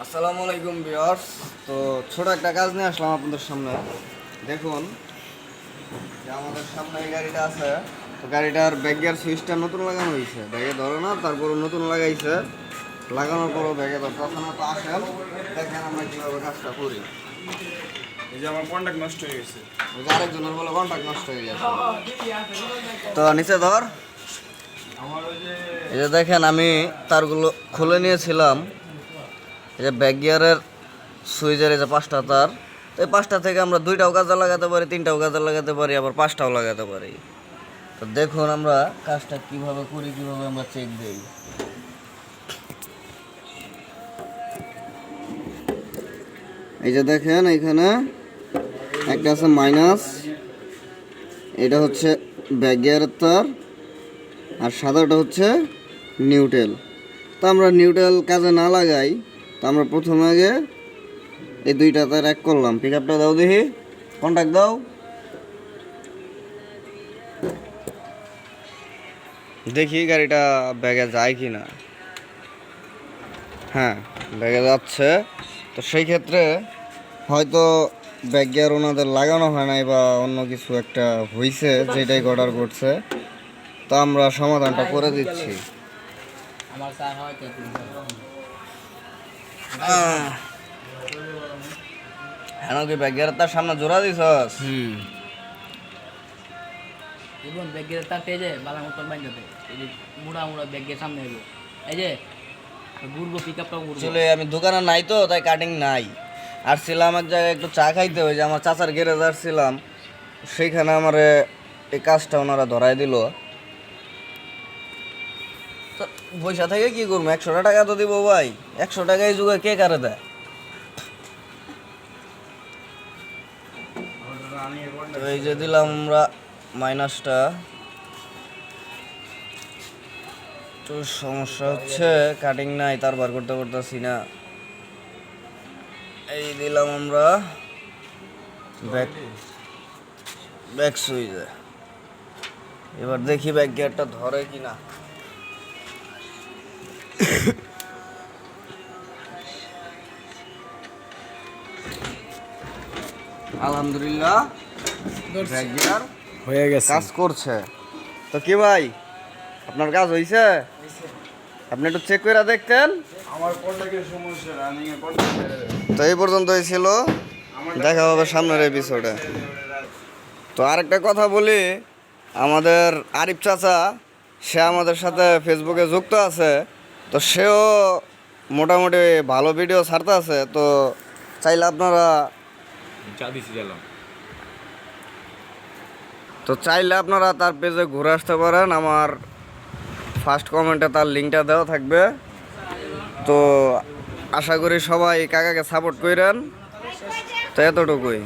আসসালামু আলাইকুম ভিউয়ার্স। তো ছোট একটা কাজ নিয়ে আসলাম আপনাদের সামনে। দেখুন যে আমাদের সামনে এই গাড়িটা আছে, তো গাড়িটার ব্যাক গিয়ার সুইচটা নতুন লাগানো হয়েছে, ব্যাগে ধরে না, তারপর নতুন লাগাইছে, লাগানোর পরও ব্যাগে ধরতেছে না। তো আসেন দেখেন আমরা কীভাবে কাজটা করি। এই যে আমার কন্টাক্ট নষ্ট হয়ে গেছে। ওই যে আরেকজনের বলে কন্টাক্ট নষ্ট হয়ে গেছে। তো নিচে ধর। এই যে দেখেন আমি তারগুলো খুলে নিয়েছিলাম। এই যে ব্যাক গিয়ারের সুইচের এই যে 5টা তার, তো এই 5টা থেকে আমরা 2টাও কাজে লাগাতে পারি, 3টাও কাজে লাগাতে পারি, আবার 5টাও লাগাতে পারি। তো দেখুন আমরা কাজটা কিভাবে করি, কিভাবে আমরা চেক দিই। এই যে দেখেন এখানে একটা আছে মাইনাস, এটা হচ্ছে ব্যাক গিয়ারের তার, আর সাদাটা হচ্ছে নিউট্রাল। তো আমরা নিউট্রাল কাজে না লাগাই, তো আমরা প্রথমে আগে এই 2টা তার এক করলাম। পিক আপটা দাও, দেখি কন্টাক্ট দাও। দেখি গাড়িটা ব্যাগে যায় কি না। হ্যাঁ, ব্যাগে যাচ্ছে। তো সেই ক্ষেত্রে হয়তো ব্যাক গিয়ার ওনাদের লাগানো হয় নাই বা অন্য কিছু একটা হয়েছে, যেটাই অর্ডার করছে। তো আমরা সমাধানটা করে দিচ্ছি। হ্যাঁ, কি ব্যাক গিয়ার তার সামনে জোড়া দিছস? এবং ব্যাগের তারটা এই যে বালা মতন বাইন্দাতে এই যে মুড়া মুড়া ব্যাগের সামনে এলো এই যে ঘুরবো পিক আপটা ঘুরবো। আসলে আমি দোকানে নাই, তো তাই কাটিং নাই। আর ছিলাম এক জায়গায় একটু চা খাইতে, হয়ে যে আমার চাচার গ্যারেজ আসছিলাম, সেইখানে আমার এই কাজটা ওনারা ধরাই দিল। পয়সা থেকে কি করবো, 100 টাকা তো দিব ভাই। 100 টাকায় যুগে কে কারে দেয়? তো এই যে দিলাম আমরা মাইনাসটা। তো সমস্যা হচ্ছে কাটিং নাই, তার বার করতে পারতেছি না। এই দিলাম আমরা ব্যাক সুইচে। এবার দেখি ব্যাক গিয়ারটা ধরে কিনা। আলহামদুলিল্লাহ ব্যাক গিয়ার হয়ে গেছে। কাজ করছে। তো কি ভাই, আপনার কাজ হয়েছে? আপনি একটু চেক করে দেখতেন। আমার কন্টাক্টের সমস্যা, রানিং এর কন্টাক্ট। তো এই পর্যন্তই ছিল, দেখা হবে সামনের এপিসোডে। তো আরেকটা কথা বলি, আমাদের আরিফ চাচা, সে আমাদের সাথে ফেসবুকে যুক্ত আছে। তো সেও মোটামুটি ভালো ভিডিও ছাড়তে আছে। তো চাইলে আপনারা তার পেজে ঘুরে আসতে পারেন। আমার ফার্স্ট কমেন্টে তার লিঙ্কটা দেওয়া থাকবে। তো আশা করি সবাই কাকাকে সাপোর্ট করেন। তো এতটুকুই।